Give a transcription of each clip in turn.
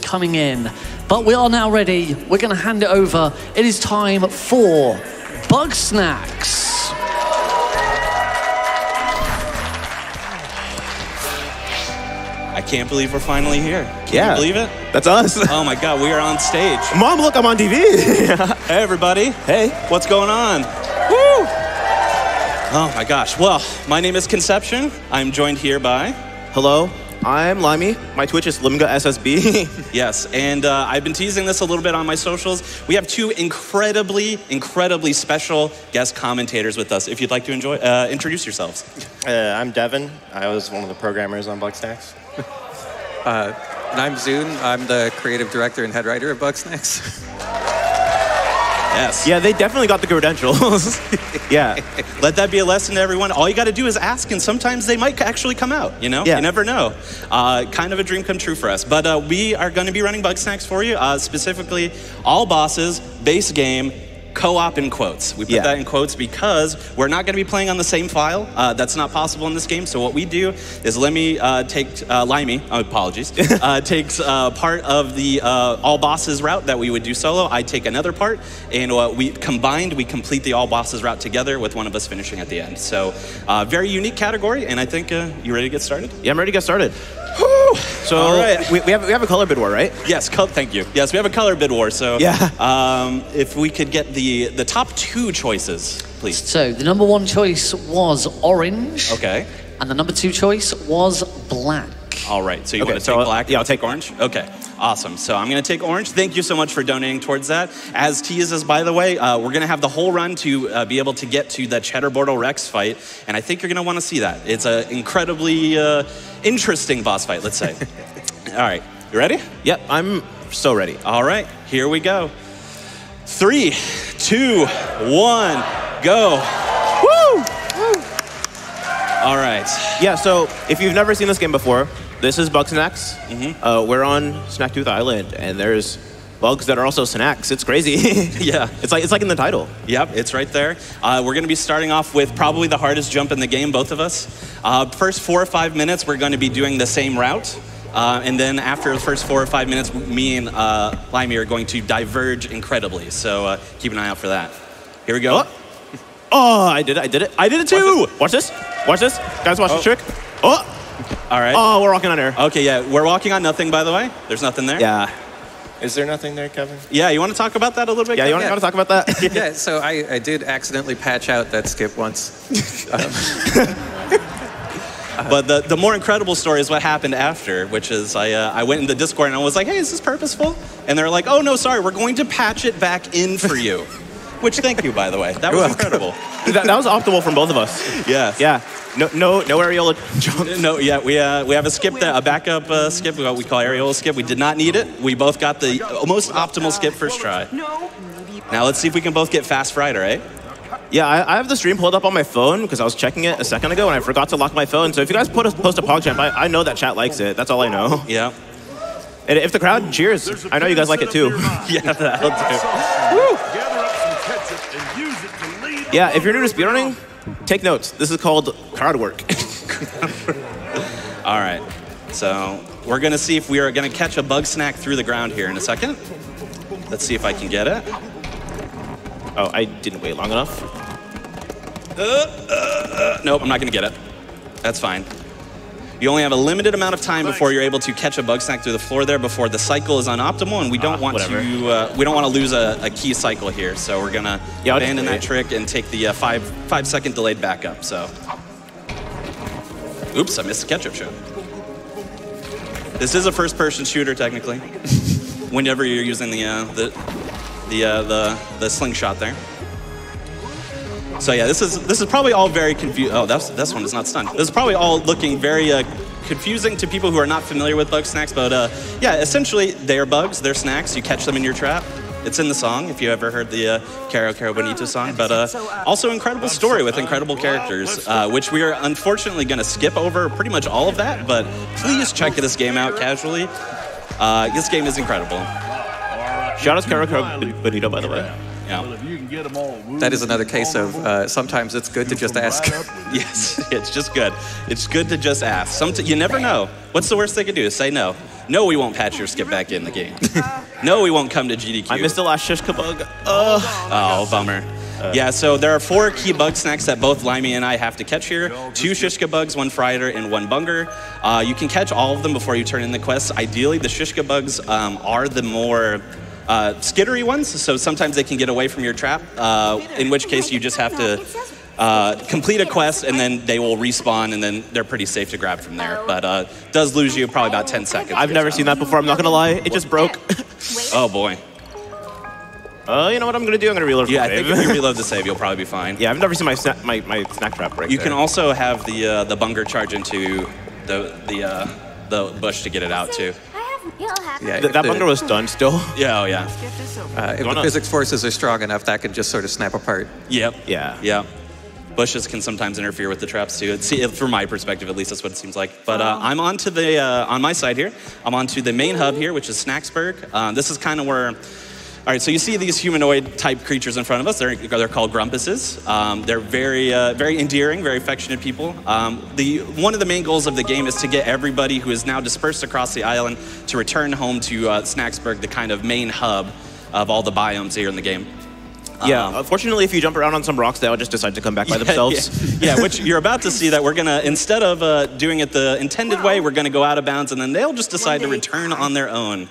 coming in, but we are now ready. We're going to hand it over. It is time for Bugsnax. I can't believe we're finally here. Can you believe it? That's us. Oh my God, we are on stage. Mom, look, I'm on TV. Hey everybody. Hey. What's going on? Woo! Oh my gosh. Well, my name is Conception. I'm joined here by... Hello, I'm Limy. My Twitch is LimgaSSB. Yes, and I've been teasing this a little bit on my socials. We have two incredibly special guest commentators with us. If you'd like to introduce yourselves. I'm Devon. I was one of the programmers on Bugsnax. And I'm Zuhn. I'm the creative director and head writer of Bugsnax. Yes. Yeah, they definitely got the credentials. Yeah. Let that be a lesson to everyone. All you got to do is ask, and sometimes they might actually come out, you know? Yeah. You never know. Kind of a dream come true for us. But we are going to be running Bugsnax for you, specifically all bosses, base game, co-op in quotes. We put that in quotes because we're not going to be playing on the same file. That's not possible in this game. So what we do is Limy takes part of the all bosses route that we would do solo. I take another part, and we complete the all bosses route together with one of us finishing at the end. So very unique category, and I think you ready to get started? Yeah, I'm ready to get started. Woo! So all right. we have a color bid war, right? Yes, thank you. Yes, we have a color bid war. So if we could get the top two choices, please. So the number one choice was orange. Okay. And the number two choice was black. All right, so you want to take black? Yeah, I'll take orange. Okay, awesome. So I'm going to take orange. Thank you so much for donating towards that. As teases, by the way, we're going to have the whole run to be able to get to the Cheddar Bortle Rex fight, and I think you're going to want to see that. It's an incredibly interesting boss fight, let's say. All right, you ready? Yep, I'm so ready. All right, here we go. 3, 2, 1, go. Woo! All right. Yeah, so if you've never seen this game before, this is Bugsnax. We're on Snacktooth Island, and there's bugs that are also snacks. It's crazy. Yeah. It's like in the title. Yep, it's right there. We're going to be starting off with probably the hardest jump in the game, both of us. First 4 or 5 minutes, we're going to be doing the same route. And then after the first 4 or 5 minutes, me and Limy are going to diverge incredibly. So keep an eye out for that. Here we go. Oh, I did it. I did it too. Watch this. Guys, watch the trick. Oh. All right. Oh, we're walking on air. Okay, yeah, we're walking on nothing, by the way. There's nothing there. Yeah. Is there nothing there, Kevin? Yeah, you want to talk about that a little bit? Yeah, you want to talk about that? Yeah, so I did accidentally patch out that skip once. But the more incredible story is what happened after, which is I went in the Discord and I was like, hey, is this purposeful? And they're like, oh, no, sorry, we're going to patch it back in for you. Which, thank you, by the way. That was incredible. that was optimal from both of us. Yes. Yeah. No areola jumps. No, yeah, we have a skip, a backup skip, what we call areola skip. We did not need it. We both got the most optimal skip first try. Now let's see if we can both get fast fried, all right? Yeah, I have the stream pulled up on my phone because I was checking it a second ago and I forgot to lock my phone. So if you guys post a PogChamp, I know that chat likes it. That's all I know. Yeah. And if the crowd cheers, I know you guys like it too. Yeah, that'll do. Woo! Yeah, if you're new to speedrunning, take notes. This is called crowd work. All right, so we're gonna see if we are gonna catch a Bugsnax through the ground here in a second. Let's see if I can get it. Oh, I didn't wait long enough. Nope, I'm not gonna get it. That's fine. You only have a limited amount of time before you're able to catch a Bugsnax through the floor there before the cycle is unoptimal, and we don't want to lose a key cycle here. So we're gonna abandon that trick and take the 5-second delayed backup. So, oops, I missed the ketchup shot. This is a first-person shooter technically. Whenever you're using the slingshot there. So yeah, this is probably all very confusing. Oh, this one is not stunned. This is probably all looking very confusing to people who are not familiar with Bugsnax. But yeah, essentially they are bugs. They're snacks. You catch them in your trap. It's in the song if you ever heard the Caro Caro Bonito song. But also incredible story with incredible characters, which we are unfortunately going to skip over pretty much all of that. But please check this game out casually. This game is incredible. Shout out to Caro Caro Bonito, by the way. Yeah. That is another case of sometimes it's good to just ask. Yes, it's just good. It's good to just ask. You never know. What's the worst they could do? Say no. No, we won't patch your skip back in the game. No, we won't come to GDQ. I missed the last Shishka bug. Oh, bummer. Yeah, so there are 4 key Bugsnax that both Limy and I have to catch here. 2 Shishka bugs, 1 Frieder, and 1 Bunger. You can catch all of them before you turn in the quests. Ideally, the Shishka bugs are the more skittery ones, so sometimes they can get away from your trap, in which case you just have to complete a quest, and then they will respawn, and then they're pretty safe to grab from there. But does lose you probably about 10 seconds. I've never seen that before, I'm not gonna lie. It just broke. Oh, boy. You know what I'm gonna do? I'm gonna reload. Yeah, I think if you reload the save, you'll probably be fine. Yeah, I've never seen my snack trap break. You can also have the Bunger charge into the bush to get it out too. Yeah, That Bunger was done still. Yeah, oh yeah. If the physics forces are strong enough, that can just sort of snap apart. Yep. Yeah. Yeah. Bushes can sometimes interfere with the traps too. From my perspective, at least, that's what it seems like. But I'm on to the on my side here. I'm on to the main hub here, which is Snacksburg. This is kind of where. All right, so you see these humanoid-type creatures in front of us. They're called grumpuses. They're very endearing, very affectionate people. One of the main goals of the game is to get everybody who is now dispersed across the island to return home to Snacksburg, the kind of main hub of all the biomes here in the game. Yeah, unfortunately, if you jump around on some rocks, they'll just decide to come back by themselves. Yeah, which you're about to see that we're gonna, instead of doing it the intended way, we're gonna go out of bounds, and then they'll just decide to return on their own.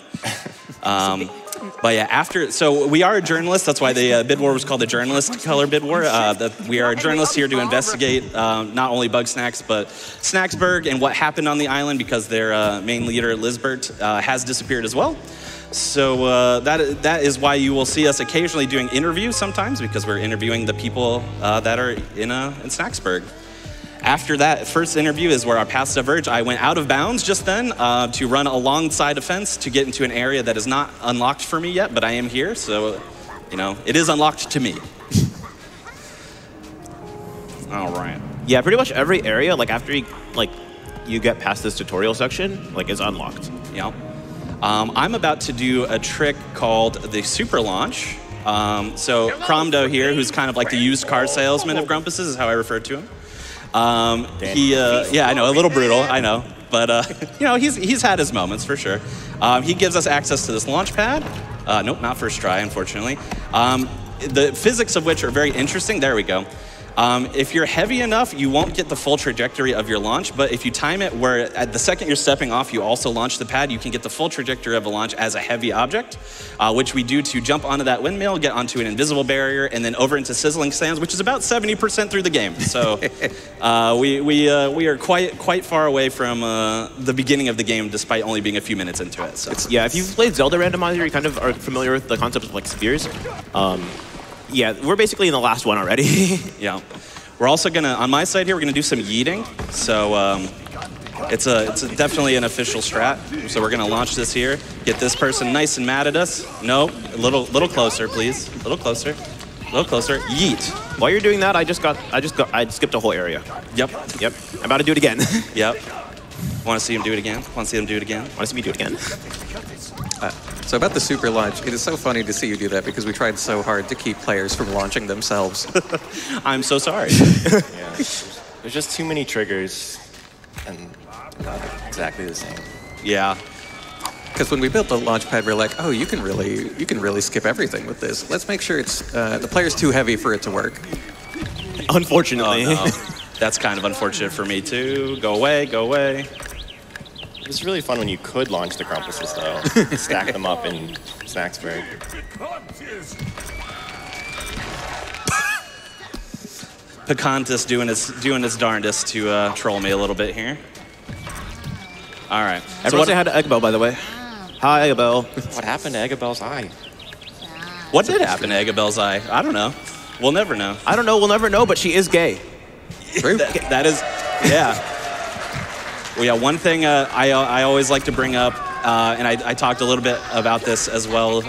But yeah, so we are a journalist. That's why the bid war was called the journalist color bid war. We are journalists here to investigate not only Bugsnax, but Snacksburg and what happened on the island, because their main leader, Lisbert, has disappeared as well. So that is why you will see us occasionally doing interviews sometimes, because we're interviewing the people that are in Snacksburg. After that first interview is where our paths diverge. I went out of bounds just then to run alongside a fence to get into an area that is not unlocked for me yet, but I am here, so, you know, it is unlocked to me. All right. Yeah, pretty much every area, like after you get past this tutorial section, like is unlocked. Yeah. I'm about to do a trick called the super launch. So Cromdo here, who's kind of like the used car salesman of Grumpuses, is how I refer to him. Yeah, I know, a little brutal, I know, but you know, he's had his moments for sure. He gives us access to this launch pad. Nope, not first try, unfortunately. The physics of which are very interesting. There we go. If you're heavy enough, you won't get the full trajectory of your launch, but if you time it where at the second you're stepping off, you also launch the pad, you can get the full trajectory of a launch as a heavy object, which we do to jump onto that windmill, get onto an invisible barrier, and then over into sizzling sands, which is about 70% through the game. So we are quite far away from the beginning of the game, despite only being a few minutes into it. So. Yeah, if you've played Zelda Randomizer, you kind of are familiar with the concept of like spheres. Yeah, we're basically in the last one already. Yeah. We're also gonna, on my side here, we're gonna do some yeeting. So it's definitely an official strat. So we're gonna launch this here, get this person nice and mad at us. No, a little closer, please. A little closer, yeet. While you're doing that, I skipped a whole area. Yep. I'm about to do it again. Yep. Want to see him do it again? Want to see him do it again? Want to see me do it again? So about the super launch, it is so funny to see you do that because we tried so hard to keep players from launching themselves. I'm so sorry. Yeah, there's just too many triggers and not exactly the same. Yeah. Because when we built the launch pad, we're like, oh, you can really skip everything with this. Let's make sure it's the player's too heavy for it to work. Unfortunately. Oh, no. That's kind of unfortunate for me too. Go away, go away. It was really fun when you could launch the Grumpuses, though. Stack them up in Snacksburg. Picantus doing his darndest to troll me a little bit here. All right. Everyone say hi to Eggabell, by the way. Hi, Eggabell. What happened to Eggabell's eye? What did happen to Eggabell's eye? I don't know. We'll never know. I don't know. We'll never know, but she is gay. that is, yeah. Well, yeah, one thing I always like to bring up, and I talked a little bit about this as well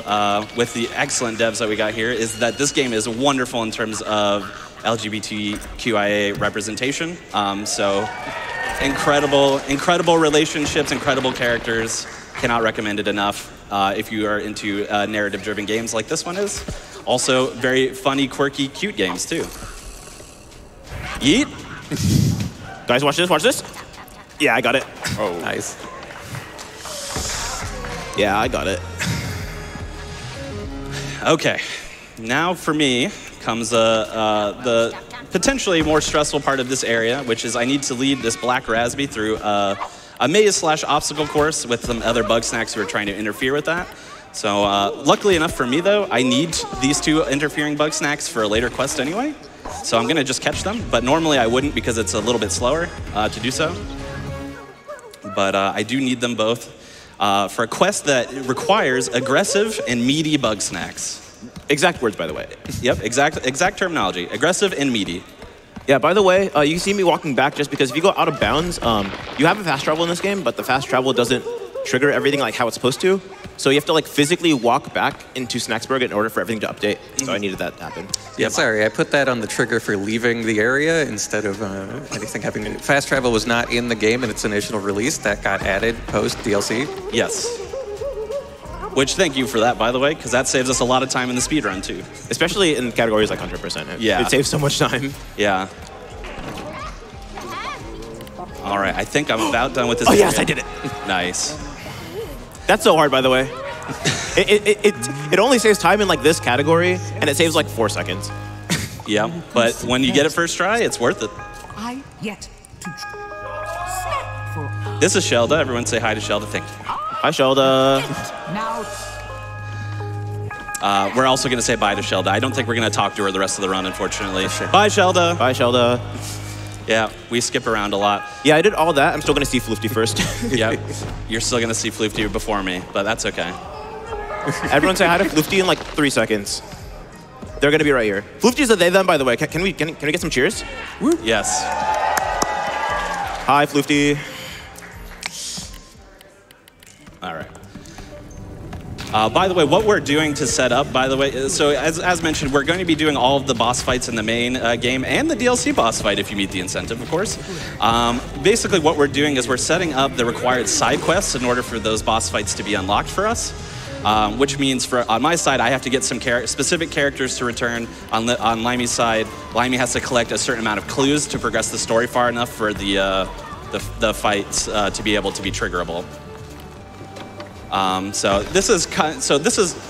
with the excellent devs that we got here, is that this game is wonderful in terms of LGBTQIA representation. So incredible relationships, incredible characters. Cannot recommend it enough if you are into narrative-driven games like this one is. Also, very funny, quirky, cute games, too. Yeet. Guys, watch this, watch this. Yeah, I got it. Oh. Nice. Yeah, I got it. Okay, now for me comes the potentially more stressful part of this area, which is I need to lead this black Raspy through a maze/obstacle course with some other Bugsnax who are trying to interfere with that. So luckily enough for me, though, I need these two interfering Bugsnax for a later quest anyway. So I'm going to just catch them. But normally I wouldn't because it's a little bit slower to do so. But I do need them both for a quest that requires aggressive and meaty Bugsnax. Exact words, by the way. Yep, exact terminology. Aggressive and meaty. Yeah, by the way, you see me walking back just because if you go out of bounds, you have a fast travel in this game, but the fast travel doesn't trigger everything like how it's supposed to. So you have to like physically walk back into Snacksburg in order for everything to update. So I needed that to happen. Yeah, sorry, I put that on the trigger for leaving the area instead of anything happening. Fast travel was not in the game in its initial release. That got added post DLC. Yes. Which, thank you for that, by the way, because that saves us a lot of time in the speedrun, too. Especially in categories like 100%. Yeah. It saves so much time. Yeah. All right, I think I'm about done with this. Oh, area. yes, I did it. Nice. That's so hard, by the way. It only saves time in like this category, and it saves like 4 seconds. Yeah, but when you get it first try, it's worth it. I yet to This is Shelda. Everyone say hi to Shelda. Thank you. Hi, Shelda. now. We're also going to say bye to Shelda. I don't think we're going to talk to her the rest of the run, unfortunately. Bye, Shelda. Bye, Shelda. Yeah, we skip around a lot. Yeah, I did all that. I'm still going to see Floofty first. Yeah, you're still going to see Floofty before me, but that's okay. Everyone say hi to Floofty in like 3 seconds. They're going to be right here. Floofty's a they, them, by the way. Can we get some cheers? Woo. Yes. Hi, Floofty. All right. By the way, what we're doing to set up, by the way, so as mentioned, we're going to be doing all of the boss fights in the main game and the DLC boss fight if you meet the incentive, of course. Basically, what we're doing is we're setting up the required side quests in order for those boss fights to be unlocked for us. Which means on my side, I have to get some specific characters to return. On Limy's side, Limy has to collect a certain amount of clues to progress the story far enough for the fights to be able to be triggerable. So this is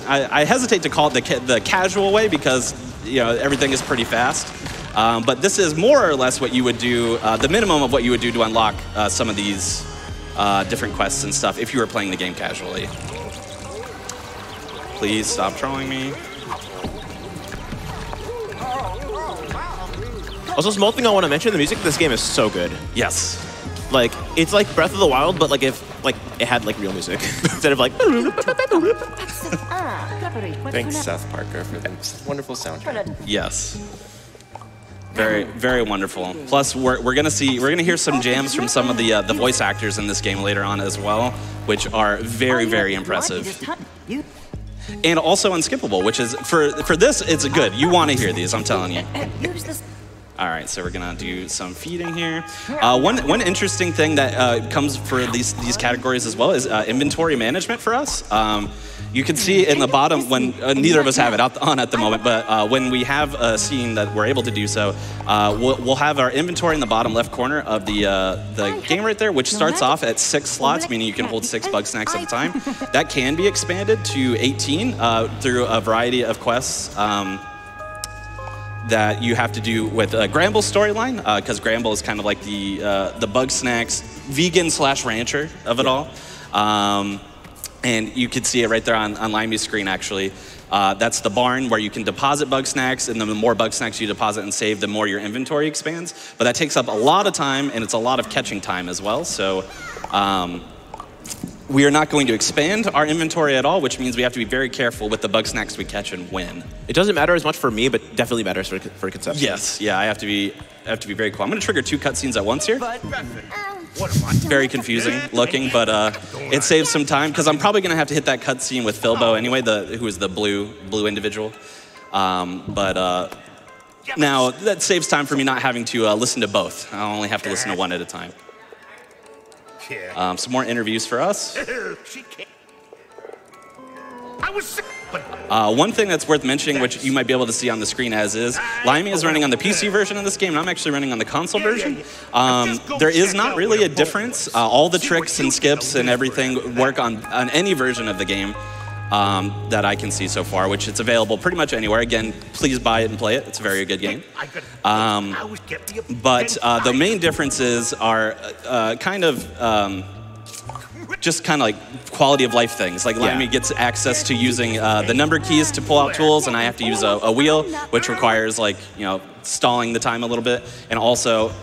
I hesitate to call it the casual way because everything is pretty fast. But this is more or less what you would do, the minimum of what you would do to unlock some of these different quests and stuff if you were playing the game casually. Please stop trolling me. Also, small thing I want to mention: the music of this game is so good. Yes. Like it's like Breath of the Wild, but like if it had like real music instead of like. Thanks, Seth Parker, for the wonderful soundtrack. Yes. Very, very wonderful. Plus, we're gonna hear some jams from some of the voice actors in this game later on as well, which are very, very impressive. And also unskippable, which is for this, it's good. You want to hear these, I'm telling you. All right, so we're gonna do some feeding here. One interesting thing that comes for these categories as well is inventory management for us. You can see in the bottom when neither of us have it on at the moment, but when we have a scene that we're able to do so, we'll have our inventory in the bottom left corner of the game right there, which starts off at 6 slots, meaning you can hold 6 Bugsnax at a time. That can be expanded to 18 through a variety of quests. That you have to do with Gramble's storyline, because Gramble is kind of like the Bugsnax vegan/rancher of it all. And you can see it right there on Limy's screen, actually. That's the barn where you can deposit Bugsnax, and the more Bugsnax you deposit and save, the more your inventory expands. But that takes up a lot of time, and it's a lot of catching time as well. So we are not going to expand our inventory at all, which means we have to be very careful with the Bugsnax we catch and when. It doesn't matter as much for me, but definitely matters for conception. Yes, yeah, I have to be very cool. I'm going to trigger 2 cutscenes at once here. Very confusing looking, but it saves some time because I'm probably going to have to hit that cutscene with Philbo anyway, who is the blue individual. But now that saves time for me not having to listen to both. I'll only have to listen to one at a time. Some more interviews for us. One thing that's worth mentioning, which you might be able to see on the screen as is, Limy is running on the PC version of this game, and I'm actually running on the console version. There is not really a difference. All the tricks and skips and everything work on any version of the game that I can see so far, which it's available pretty much anywhere. Again, please buy it and play it. It's a very good game. But the main differences are just kind of like quality of life things. Like Limy gets access to using the number keys to pull out tools, and I have to use a wheel, which requires like, stalling the time a little bit. And also,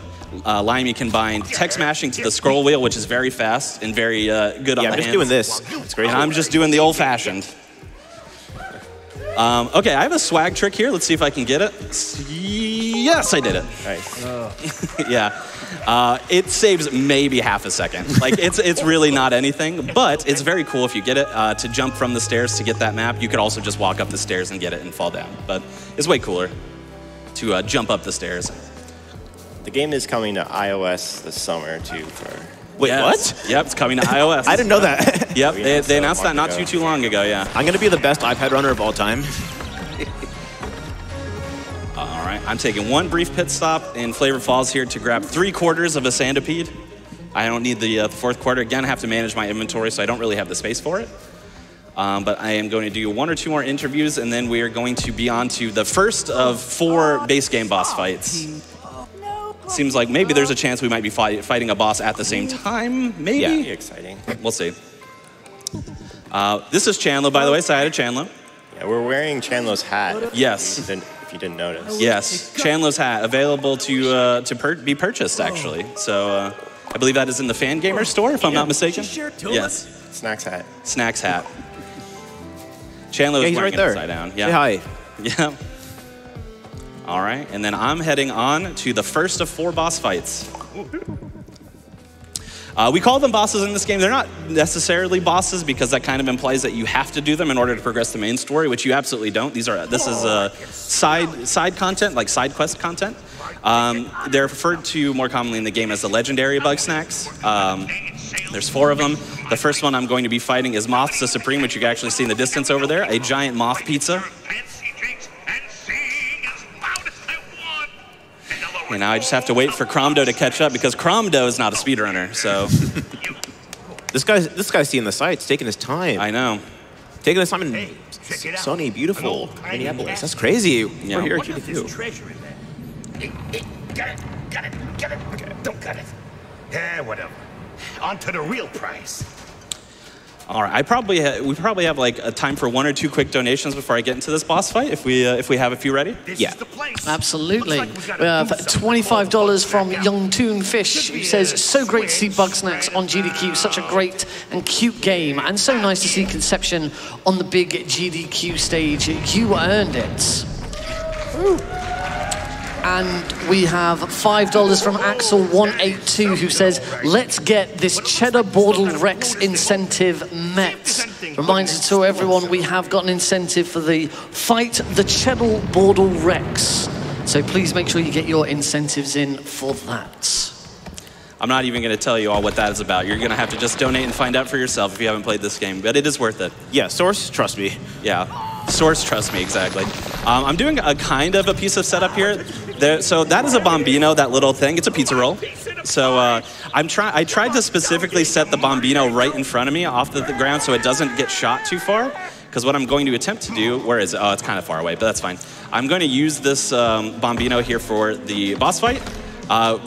Limy can bind text mashing to the scroll wheel, which is very fast and very good on the hands. I'm just doing this. It's great. And I'm just doing the old-fashioned. Okay, I have a swag trick here. Let's see if I can get it. Yes, I did it. Nice. Yeah. It saves maybe half a second. Like, it's really not anything, but it's very cool if you get it. To jump from the stairs to get that map, you could also just walk up the stairs and get it and fall down. But it's way cooler to jump up the stairs. The game is coming to iOS this summer, too. Wait, what? Yep, it's coming to iOS. I didn't know that. Yep, they announced that not too long ago, yeah. I'm going to be the best iPad runner of all time. All right, I'm taking one brief pit stop in Flavor Falls here to grab 3/4 of a Sandipede. I don't need the 4th quarter. Again, I have to manage my inventory, so I don't really have the space for it. But I am going to do 1 or 2 more interviews, and then we are going to be on to the first of 4 base game boss fights. Seems like maybe there's a chance we might be fighting a boss at the same time, maybe? Yeah, be exciting. We'll see. This is Chandler, by the way, Sayada Chandler. Yeah, we're wearing Chandler's hat. Yes. If you didn't notice. Yes, Chandler's hat, available to be purchased, actually. So I believe that is in the Fan Gamer store, if I'm not mistaken. Yes. Snacks hat. Snacks hat. Chandler was he's wearing right there. it upside down. Yeah. Say hi. Yeah. All right, and then I'm heading on to the first of 4 boss fights. We call them bosses in this game. They're not necessarily bosses because that kind of implies that you have to do them in order to progress the main story, which you absolutely don't. This is side content, like side quest content. They're referred to more commonly in the game as the legendary Bugsnax. There's 4 of them. The first one I'm going to be fighting is Moth the Supreme, which you can actually see in the distance over there, a giant moth pizza. And now I just have to wait for Cromdo to catch up because Cromdo is not a speedrunner, so. This guy's seeing the sights, taking his time. I know. Taking his time in sunny, beautiful Minneapolis. That's crazy. Yeah. We're here at GDQ. Treasure in there. Get it. Okay, don't cut it. Yeah, whatever. On to the real prize. All right, we probably have like a time for 1 or 2 quick donations before I get into this boss fight, if we have a few ready. This Yeah. is the place. Absolutely. Looks like We we have gotta do something. $25 from Young Toon Fish, who says, so great to see Bugsnax on GDQ, such a great and cute game, and so nice to see Conception on the big GDQ stage. You earned it. Woo. And we have $5 from Axel182, who says, let's get this Cheddar Bordel Rex incentive met. Reminds to everyone, we have got an incentive for the Fight the Cheddar Bordel Rex. So please make sure you get your incentives in for that. I'm not even going to tell you all what that is about. You're going to have to just donate and find out for yourself if you haven't played this game, but it is worth it. Yeah, Source, trust me. Yeah. Source, trust me, exactly. I'm doing a kind of a piece of setup here. So that is a Bombino, that little thing. It's a pizza roll. So I tried to specifically set the Bombino right in front of me off the ground so it doesn't get shot too far. Because what I'm going to attempt to do, where is it? Oh, it's kind of far away, but that's fine. I'm going to use this Bombino here for the boss fight.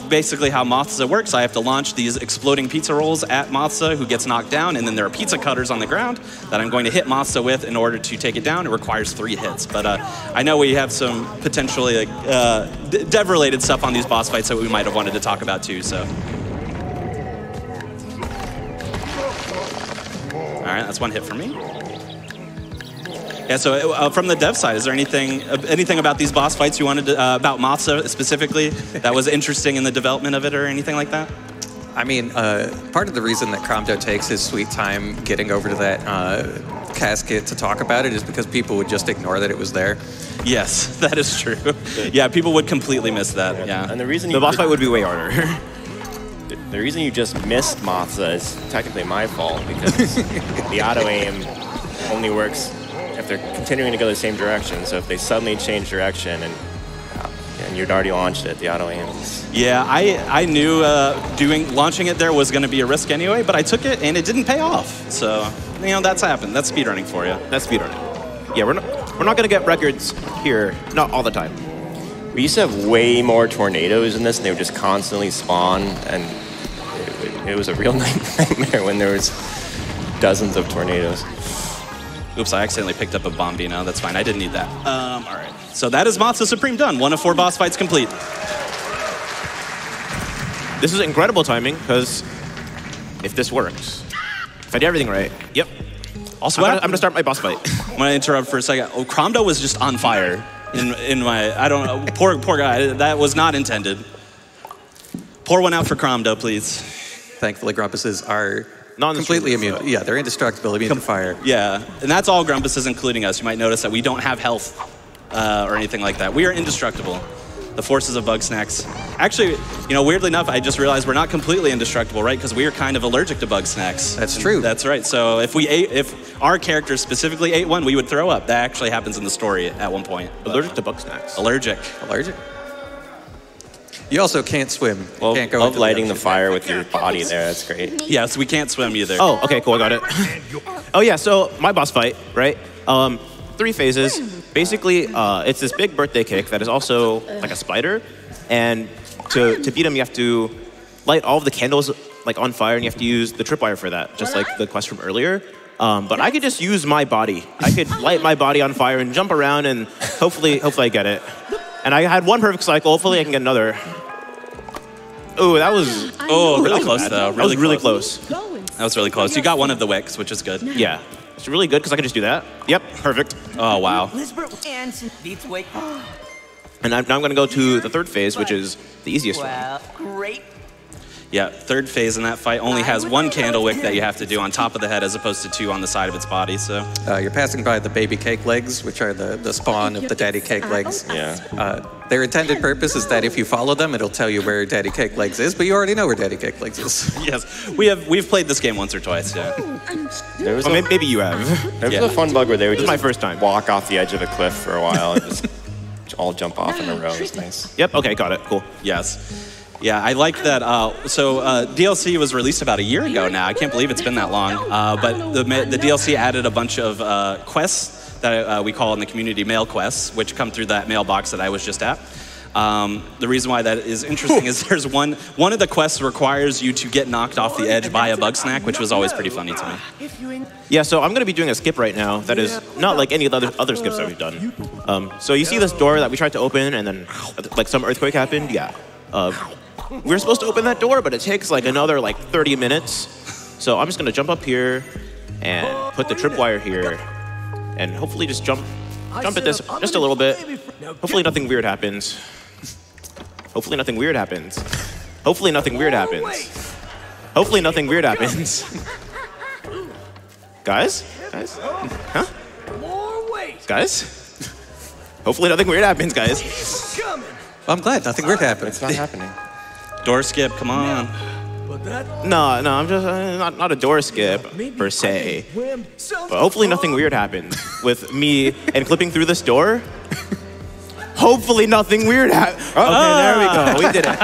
Basically how Mothza works, I have to launch these exploding pizza rolls at Mothza, who gets knocked down, and then there are pizza cutters on the ground that I'm going to hit Mothza with in order to take it down. It requires 3 hits, but I know we have some potentially dev-related stuff on these boss fights that we might have wanted to talk about too, so. All right, that's 1 hit for me. Yeah, so from the dev side, is there anything about these boss fights you wanted to, about Mothza specifically, that was interesting in the development of it or anything like that? I mean, part of the reason that Cromdo takes his sweet time getting over to that casket to talk about it is because people would just ignore that it was there. Yes, that is true. Yeah, people would completely miss that, yeah. And the reason The boss fight would be way harder. The reason you just missed Mothza is technically my fault because the auto aim only works if they're continuing to go the same direction. So if they suddenly change direction and you'd already launched it, the auto aim. Yeah, I knew launching it there was going to be a risk anyway, but I took it and it didn't pay off. So that's happened. That's speedrunning for you. That's speedrunning. Yeah, we're not going to get records here, not all the time. We used to have way more tornadoes in this, and they would just constantly spawn, and it was a real nightmare when there was dozens of tornadoes. Oops, I accidentally picked up a Bombino. That's fine, I didn't need that. All right, so that is Matza Supreme done. 1 of 4 boss fights complete. This is incredible timing, because if this works, if I did everything right, yep. Also, I'm gonna start my boss fight. I'm gonna interrupt for a second. Oh, Cromdo was just on fire in my, I don't know, poor guy. That was not intended. Pour one out for Cromdo, please. Thankfully, Grumpuses are completely immune. Yeah, they're indestructible, immune to fire. Yeah, and that's all Grumpuses, including us. You might notice that we don't have health or anything like that. We are indestructible. The forces of Bugsnax. Actually, weirdly enough, I just realized we're not completely indestructible, right? Because we are kind of allergic to Bugsnax. That's true. That's right. So if our character specifically ate one, we would throw up. That actually happens in the story at one point. Allergic to Bugsnax. Allergic. You also can't swim. Well, can't go love lighting the the fire with your body there. That's great. Yes, we can't swim either. Oh, okay, cool, I got it. Oh yeah, so my boss fight, right? 3 phases. Basically, it's this big birthday cake that is also like a spider, and to beat him, you have to light all of the candles like on fire, and you have to use the tripwire for that, just like the quest from earlier. But I could just use my body. I could light my body on fire and jump around, and hopefully I get it. And I had 1 perfect cycle. Hopefully I can get another. Oh, that was really close though. That was really close. That was really close. You got 1 of the wicks, which is good. Yeah. It's really good because I can just do that. Yep, perfect. Oh, wow. And now I'm going to go to the 3rd phase, which is the easiest one. Great. Yeah, 3rd phase in that fight only has 1 candle wick that you have to do on top of the head as opposed to 2 on the side of its body, so. You're passing by the baby cake legs, which are the spawn of the daddy cake legs. Yeah. Their intended purpose is that if you follow them, it'll tell you where daddy cake legs is, but you already know where daddy cake legs is. Yes, we've played this game once or twice, yeah. There was maybe you have. There was a fun bug where they would just my first time. walk off the edge of a cliff for a while and just all jump off in a row. It was nice. Yep, okay, got it, cool. Yes. Yeah, I like that. DLC was released about a year ago now. I can't believe it's been that long. But the DLC added a bunch of quests that we call in the community mail quests, which come through that mailbox that I was just at. The reason why that is interesting is there's one of the quests requires you to get knocked off the edge by a Bugsnax, which was always pretty funny to me. Yeah, so I'm going to be doing a skip right now that is not like any of the other skips that we've done. So you see this door that we tried to open and then like some earthquake happened? Yeah. We were supposed to open that door, but it takes like another 30 minutes. So I'm just gonna jump up here and put the tripwire here and hopefully just jump at this just a little bit. Hopefully nothing weird happens. Hopefully nothing weird happens. Hopefully nothing weird happens. Hopefully nothing weird happens. Guys? Huh? Guys? Hopefully nothing weird happens, guys. I'm glad nothing weird happened. It's not happening. Door skip, come on. No, I'm just not a door skip per se. But hopefully nothing weird happens with me and clipping through this door. Hopefully nothing weird happens. Okay, there we go. We did it.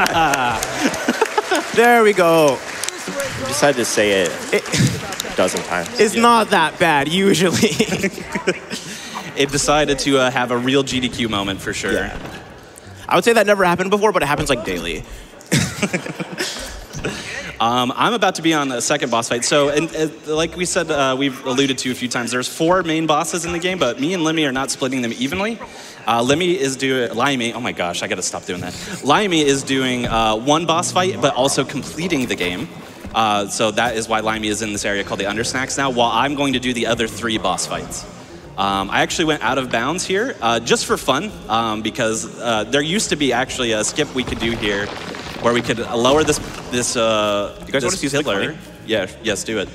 There we go. You just had to say it a dozen times. It's not that bad usually. It decided to have a real GDQ moment for sure. Yeah. I would say that never happened before, but it happens like daily. I'm about to be on the 2nd boss fight. So, like we said, we've alluded to a few times, there's 4 main bosses in the game, but me and Limy are not splitting them evenly. Limy, oh my gosh, I gotta stop doing that. Limy is doing 1 boss fight, but also completing the game. So that is why Limy is in this area called the Undersnacks now, while I'm going to do the other 3 boss fights. I actually went out of bounds here just for fun because there used to be actually a skip we could do here where we could lower this you guys want to see pillar. Yeah, yes, do it.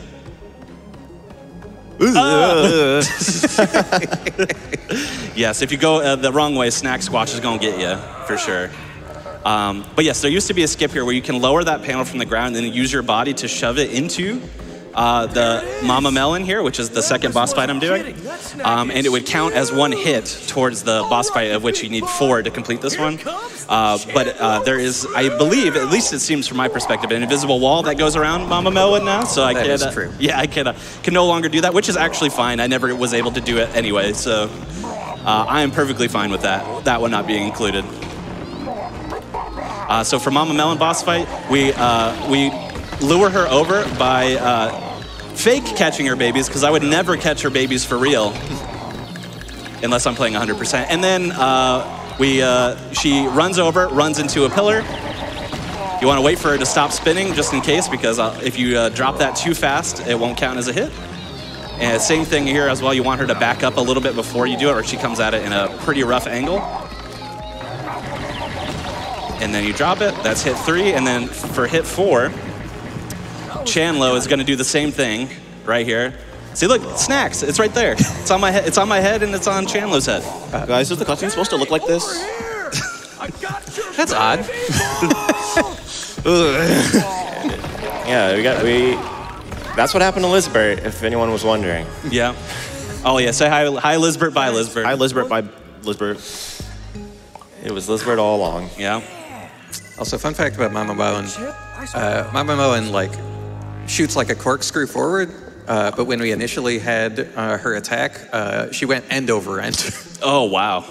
Yes, if you go the wrong way, Snack Squatch is going to get you for sure. But yes, there used to be a skip here where you can lower that panel from the ground and then use your body to shove it into the Mama Melon here, which is the second boss fight I'm doing. And it would count as one hit towards the boss fight, of which you need 4 to complete this one. But there is, I believe, at least it seems from my perspective, an invisible wall that goes around Mama Melon now. So I That is true. Yeah, I can no longer do that, which is actually fine. I never was able to do it anyway, so I am perfectly fine with that one not being included. So for Mama Melon boss fight, we lure her over by fake catching her babies, because I would never catch her babies for real unless I'm playing 100%. And then she runs over, runs into a pillar. You want to wait for her to stop spinning just in case, because if you drop that too fast, it won't count as a hit. And same thing here as well. You want her to back up a little bit before you do it, or she comes at it in a pretty rough angle. And then you drop it. That's hit 3. And then for hit 4, Chandlo is going to do the same thing right here. See, look, snacks. It's right there. It's on my head. It's on my head, and it's on Chandlo's head. Guys, is the cutscene supposed to look like this? That's odd. Yeah, that's what happened to Lisbert, if anyone was wondering. Yeah. Oh yeah. Say hi, Lisbert. Bye, Lisbert. Hi, Lisbert. Bye, Lisbert. It was Lisbert all along. Yeah. Also, fun fact about Mama Melon. Mama Melon, like, shoots like a corkscrew forward, but when we initially had her attack, she went end over end. Oh wow.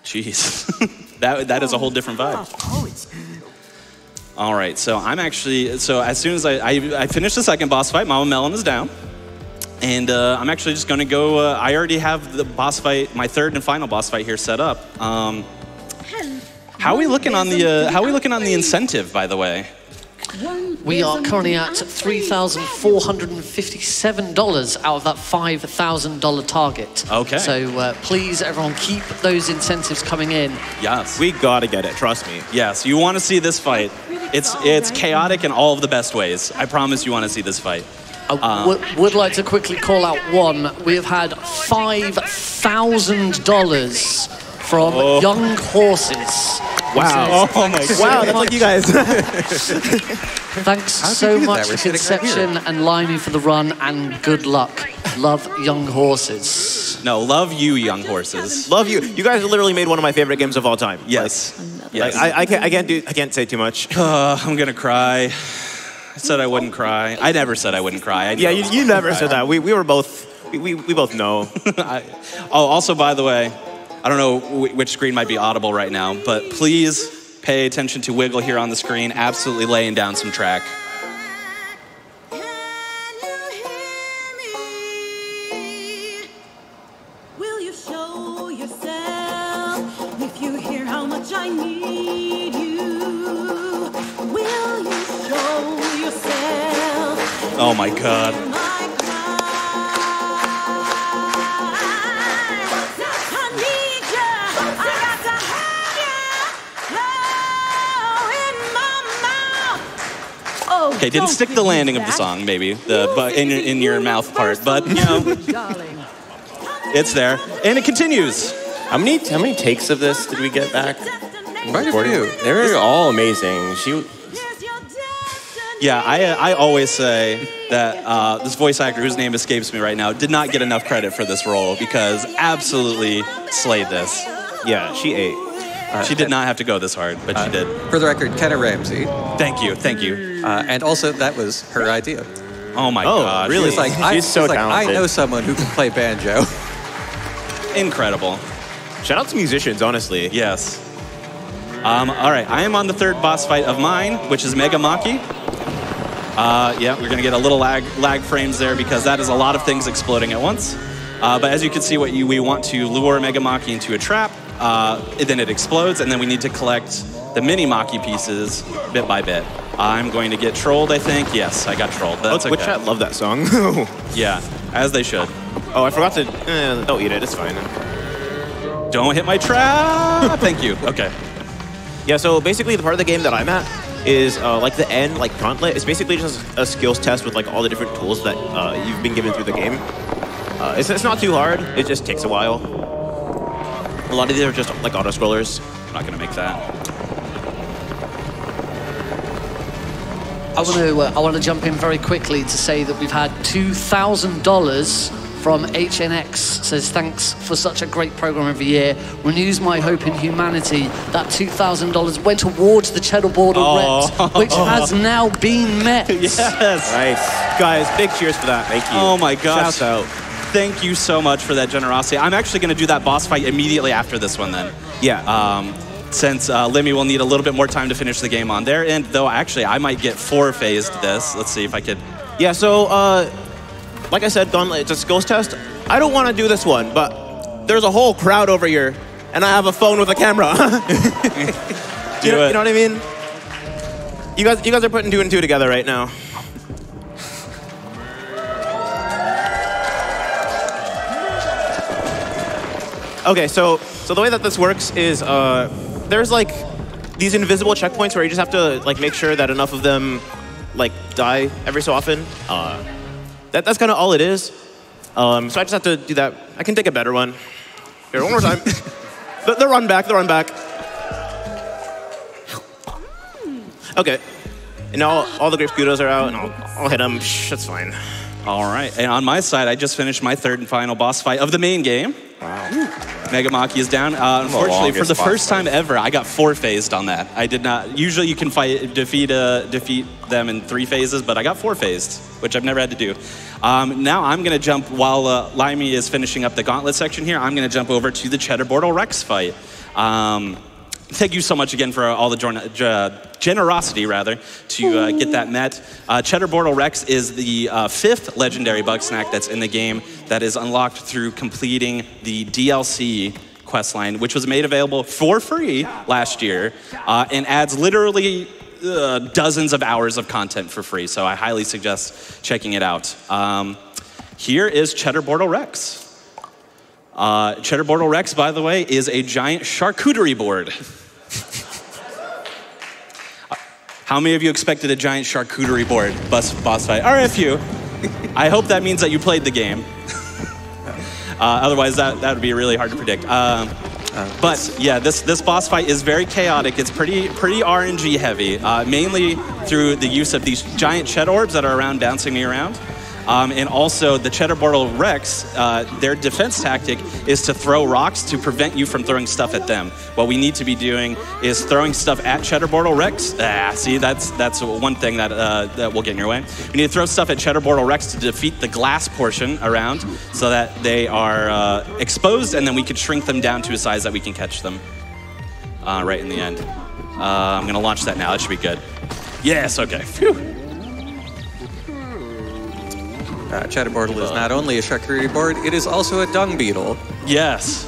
Jeez. that is a whole different vibe. All right. So I'm actually as soon as I finish the second boss fight, Mama Melon is down. And I'm actually just going to go. I already have the boss fight, my third and final boss fight here set up. How are we looking on the incentive, by the way? We are currently at $3,457 out of that $5,000 target. Okay. So please, everyone, keep those incentives coming in. Yes. We gotta get it. Trust me. Yes. You want to see this fight? It's chaotic in all of the best ways. I promise you want to see this fight. Would like to quickly call out one. We have had $5,000 from Young Horses. Wow. Oh my God. Wow, that's like you guys. Thanks so much to Conception and Limy for the run, and good luck. Love Young Horses. No, love you, Young Horses. Love you. You guys literally made one of my favorite games of all time. Yes. Yes. I can't say too much. I'm gonna cry. I said I wouldn't cry. I never said I wouldn't cry. Yeah, you never said that. We were both. We both know. Also, by the way, I don't know which screen might be audible right now, but please pay attention to Wiggle here on the screen, absolutely laying down some track. Can you hear me? Will you show yourself if you hear how much I need you? Will you show yourself? Oh my God. Okay, didn't stick the landing of the song, maybe, in your mouth part, but, you know, it's there. And it continues. How many takes of this did we get back? Quite a few. They were all amazing. Yeah, I always say that this voice actor, whose name escapes me right now, did not get enough credit for this role, because absolutely slayed this. Yeah, she ate. She did not have to go this hard, but she did. For the record, Kenna Ramsey. Thank you, thank you. And also, that was her idea. Oh my God. really? She's like, She's so talented. I know someone who can play banjo. Incredible. Shout out to musicians, honestly. Yes. All right, I am on the third boss fight of mine, which is Megamaki. Yeah, we're gonna get a little lag frames there, because that is a lot of things exploding at once. But as you can see, we want to lure Megamaki into a trap, then it explodes, and then we need to collect the mini Maki pieces bit by bit. I'm going to get trolled, I think. Yes, I got trolled. That's okay. Which I love that song. Yeah, as they should. Oh, I forgot to. Don't eat it. It's fine. Don't hit my trap. Thank you. Okay. Yeah. So basically, the part of the game that I'm at is like the end, like Gauntlet. It's basically just a skills test with like all the different tools that you've been given through the game. It's not too hard. It just takes a while. A lot of these are just like auto scrollers. I'm not gonna make that. I want to jump in very quickly to say that we've had $2,000 from HNX. Says thanks for such a great program every year. Renews my hope in humanity. That $2,000 went towards the Cheddar Border Rex, which has now been met. Yes. Nice. Guys, big cheers for that. Thank you. Oh my gosh. Shout out. Thank you so much for that generosity. I'm actually going to do that boss fight immediately after this one then. Yeah. Since Limy will need a little bit more time to finish the game on their end, though actually I might get 4-phased this. Let's see if I could. Yeah, so like I said, Gauntlet, it's a skills test. I don't want to do this one, but there's a whole crowd over here, and I have a phone with a camera. You know what I mean? You guys are putting 2 and 2 together right now. Okay, so the way that this works is there's like these invisible checkpoints where you just have to like make sure that enough of them like die every so often. That's kind of all it is. So I just have to do that. I can take a better one. Here, one more time. the run back. Okay. And now all the grape Scudos are out, and I'll hit them. That's fine. All right. And on my side, I just finished my 3rd and final boss fight of the main game. Wow. Megamaki is down. Unfortunately, for the first time ever, I got 4-phased on that. I did not. Usually, you can defeat them in 3 phases, but I got 4-phased, which I've never had to do. Now I'm going to jump while Limy is finishing up the gauntlet section here. I'm going to jump over to the Cheddar Border Rex fight. Thank you so much again for all the generosity, to get that met. Cheddar Border Rex is the 5th legendary Bugsnax that's in the game that is unlocked through completing the DLC questline, which was made available for free last year and adds literally dozens of hours of content for free. So I highly suggest checking it out. Here is Cheddar Border Rex. Cheddar Border Rex, by the way, is a giant charcuterie board. How many of you expected a giant charcuterie board boss fight? Or a few. I hope that means that you played the game. Otherwise, that would be really hard to predict. But yeah, this boss fight is very chaotic. It's pretty RNG heavy, mainly through the use of these giant Cheddar orbs that are around bouncing me around. And also the Cheddar Border Rex, their defense tactic is to throw rocks to prevent you from throwing stuff at them. What we need to be doing is throwing stuff at Cheddar Border Rex. See, that's one thing that will get in your way. We need to throw stuff at Cheddar Border Rex to defeat the glass portion around so that they are exposed, and then we could shrink them down to a size that we can catch them right in the end. I'm going to launch that now. That should be good. Yes, okay. Phew. Cheddar Border is not only a charcuterie board, it is also a dung beetle. Yes.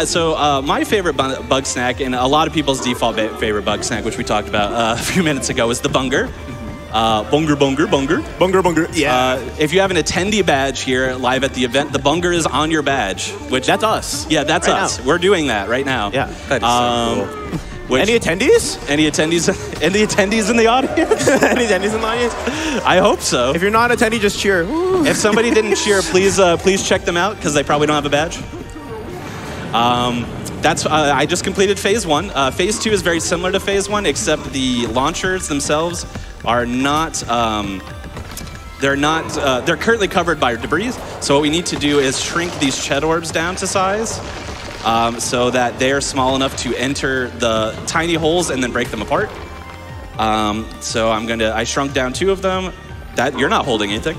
So my favorite Bugsnax, and a lot of people's default favorite Bugsnax, which we talked about a few minutes ago, is the Bunger. Bunger. Yeah. If you have an attendee badge here live at the event, the Bunger is on your badge. Which that's us. Yeah, that's right us. Now. We're doing that right now. Yeah. That is so cool. Any attendees? Any attendees in the audience? Any attendees in the audience? I hope so. If you're not an attendee, just cheer. Woo. If somebody didn't cheer, please check them out because they probably don't have a badge. I just completed phase 1. Phase 2 is very similar to phase 1, except the launchers themselves are not. They're currently covered by debris. So what we need to do is shrink these Cheddar orbs down to size. So that they are small enough to enter the tiny holes and then break them apart. So I shrunk down 2 of them. That you're not holding anything.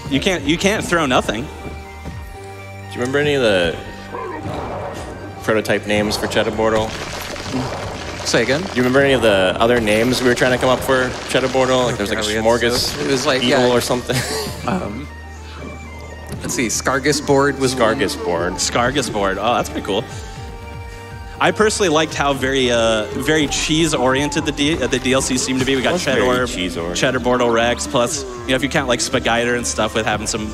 You can't throw nothing. Do you remember any of the prototype names for Cheddar Border? Say again? Do you remember any of the other names we were trying to come up for Cheddar Border? Like there was like a Smorgas, it was like Beetle or something. Let's see, Scargus board was Scargus board. Scargus board. Oh, that's pretty cool. I personally liked how very cheese-oriented the DLC seemed to be. We got Cheddar Border Rex, plus if you count like Spaghetti and stuff with having some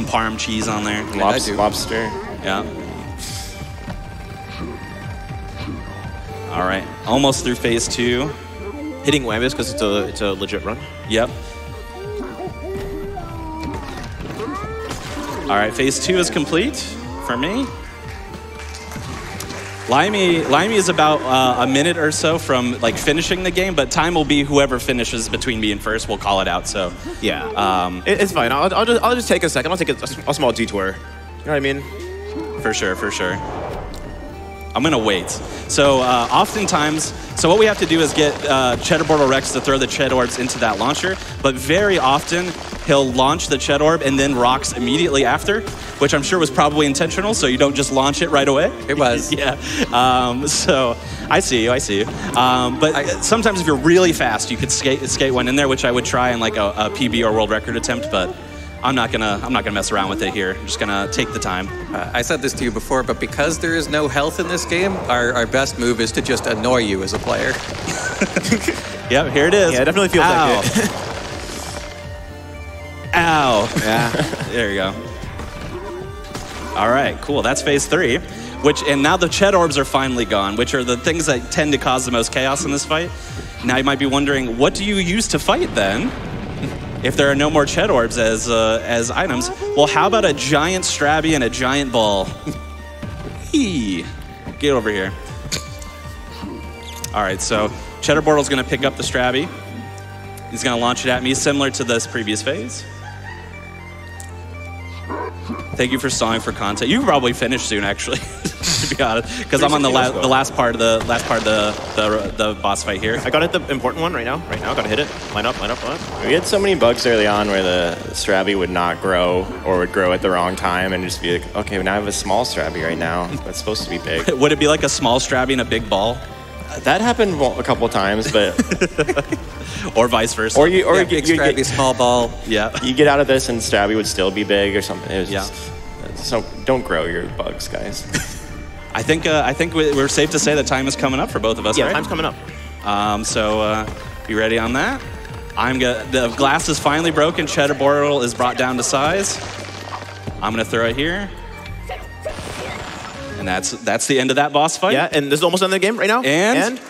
Parm cheese on there. Lobster. Yeah. All right, almost through phase 2. Hitting whammies because it's a legit run. Yep. All right, phase 2 is complete for me. Limy is about a minute or so from like finishing the game, but time will be whoever finishes between me and first. We'll call it out. So yeah, it's fine. I'll just take a second. I'll take a small detour. You know what I mean? For sure, for sure. I'm gonna wait. So oftentimes, so what we have to do is get Cheddar Bortle Rex to throw the Ched Orbs into that launcher, but very often he'll launch the Ched Orb and then rocks immediately after, which I'm sure was probably intentional, so you don't just launch it right away. It was. Yeah. So I see you. But sometimes if you're really fast, you could skate one in there, which I would try in like a PB or world record attempt, but I'm not gonna mess around with it here. I'm just gonna take the time. I said this to you before, but because there is no health in this game, our best move is to just annoy you as a player. Yep, here it is. Yeah, it definitely feels like it. Ow. Yeah. There you go. All right, cool. That's phase 3. And now the Ched Orbs are finally gone, which are the things that tend to cause the most chaos in this fight. Now you might be wondering, what do you use to fight then? If there are no more Ched Orbs as items, well, how about a giant Strabby and a giant ball? Get over here. All right, so Cheddar Bortle's gonna pick up the Strabby. He's gonna launch it at me, similar to this previous phase. Thank you for stalling for content. You can probably finish soon, actually, to be honest, because I'm on the last part of the boss fight here. I got to hit the important one right now. Gotta hit it. Line up. We had so many bugs early on where the Strabby would not grow or would grow at the wrong time and just be like, okay, now I have a small Strabby right now. That's supposed to be big. Would it be like a small Strabby and a big ball? That happened a couple times, but or vice versa. Or you big Strabby, small ball. Yeah. You get out of this and Strabby would still be big or something. It was just, so don't grow your bugs, guys. I think we're safe to say that time is coming up for both of us. Yeah, right? time's coming up. So be ready on that. The glass is finally broken. Cheddar Bortle is brought down to size. I'm gonna throw it here. And that's the end of that boss fight. Yeah, and this is almost the end of the game right now. And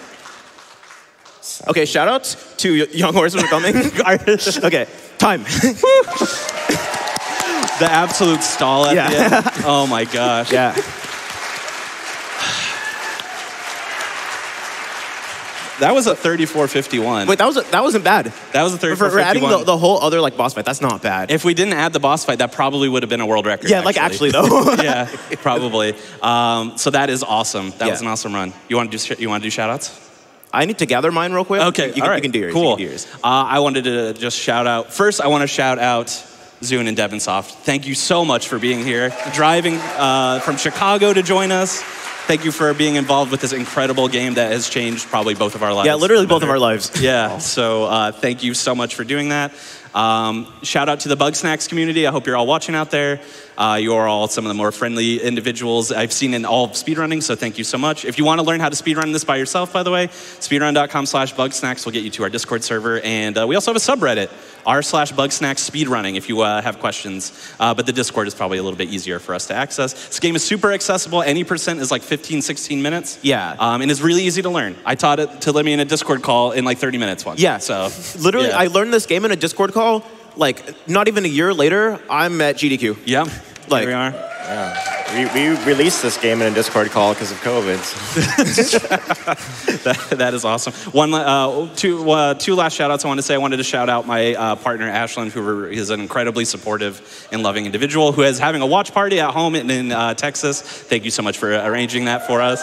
okay, shout outs to young horses for coming. Okay, time. The absolute stall at the end. Oh my gosh. Yeah. That was a 34:51. Wait, that wasn't bad. That was a 34:51. For adding the whole other like boss fight, that's not bad. If we didn't add the boss fight, that probably would have been a world record. Yeah, actually though. Yeah, probably. So that is all That was an awesome run. You want to do shout outs? I need to gather mine real quick. Okay, you can do yours. Cool. You can do yours. I wanted to just shout out. First, I want to shout out Zuhn and devonsoft. Thank you so much for being here, driving from Chicago to join us. Thank you for being involved with this incredible game that has changed probably both of our lives. Yeah, literally both of our lives. Yeah, so thank you so much for doing that. Shout out to the Bugsnax community. I hope you're all watching out there. You are all some of the more friendly individuals I've seen in all of speedrunning, so thank you so much. If you want to learn how to speedrun this by yourself, by the way, speedrun.com/Bugsnax will get you to our Discord server. And we also have a subreddit, r/Bugsnax speedrunning, if you have questions. But the Discord is probably a little bit easier for us to access. This game is super accessible. Any percent is like 15, 16 minutes. Yeah. And it's really easy to learn. I taught it to Limmy in a Discord call in like 30 minutes once. Yeah. So literally, I learned this game in a Discord call. Like, not even a year later, I'm at GDQ. Yeah, like, here we are. Yeah. We released this game in a Discord call because of COVID. That is awesome. Two last shout outs I wanted to say. I wanted to shout out my partner, Ashlyn, who is an incredibly supportive and loving individual who is having a watch party at home in Texas. Thank you so much for arranging that for us.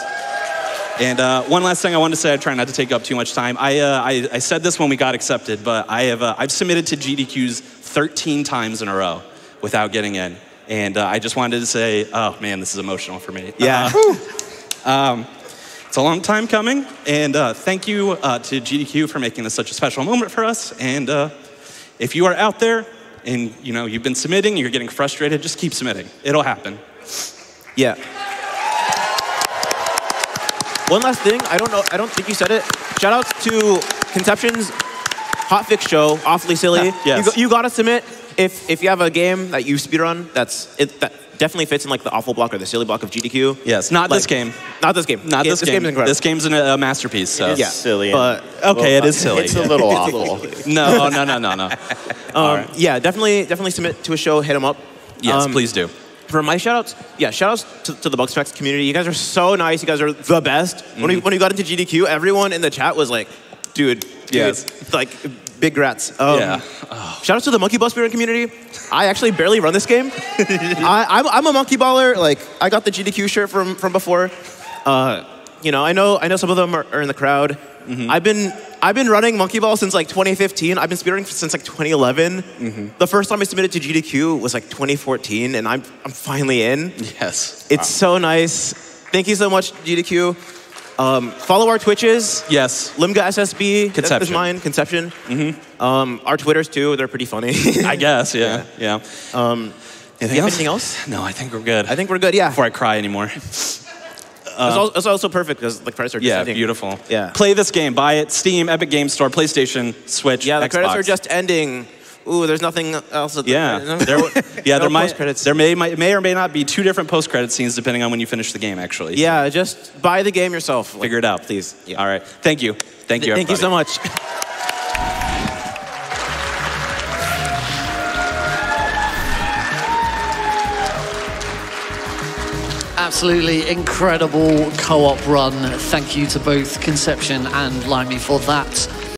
And one last thing I wanted to say, I try not to take up too much time. I said this when we got accepted, but I've submitted to GDQs 13 times in a row without getting in. And I just wanted to say, oh man, this is emotional for me. Yeah. It's a long time coming. And thank you to GDQ for making this such a special moment for us. And if you are out there and you've been submitting, you're getting frustrated, just keep submitting. It'll happen. Yeah. One last thing, I don't think you said it. Shout outs to Conception's hotfix show, Awfully Silly. Yes. You gotta submit if you have a game that you speedrun that definitely fits in like the awful block or the silly block of GDQ. Yes, not this game. Not this game. This game is incredible. This game's a masterpiece. So. It is silly. But okay, it is silly. It's a little awful. No. Yeah, definitely submit to a show. Hit them up. Yes, please do. For my shoutouts, yeah, shoutouts to the Bugsnax community. You guys are so nice. You guys are the best. When we got into GDQ, everyone in the chat was like, dude, like big grats. Shoutouts to the Monkey Ball Speedrun community. I actually barely run this game. I'm a monkey baller. Like I got the GDQ shirt from before. You know, I know some of them are in the crowd. I've been running Monkey Ball since like 2015. I've been speedrunning since like 2011. The first time I submitted to GDQ was like 2014, and I'm finally in. Yes. It's so nice. Thank you so much, GDQ. Follow our Twitches. Yes. Limga SSB. Conception. That is mine. Conception. Our Twitters too. They're pretty funny. I guess. Yeah. Yeah. Anything else? No, I think we're good. I think we're good. Yeah. Before I cry anymore. It's also perfect because the credits are just ending. Beautiful. Yeah. Play this game. Buy it. Steam, Epic Game Store, PlayStation, Switch, Yeah, the Xbox. credits are just ending. Ooh, there's nothing else. At the there may or may not be 2 different post-credit scenes depending on when you finish the game, actually. Yeah, just buy the game yourself. Figure it out. Please. Yeah. All right. Thank you. Thank you, everybody. Thank you so much. Absolutely incredible co-op run. Thank you to both Conception and Limy for that.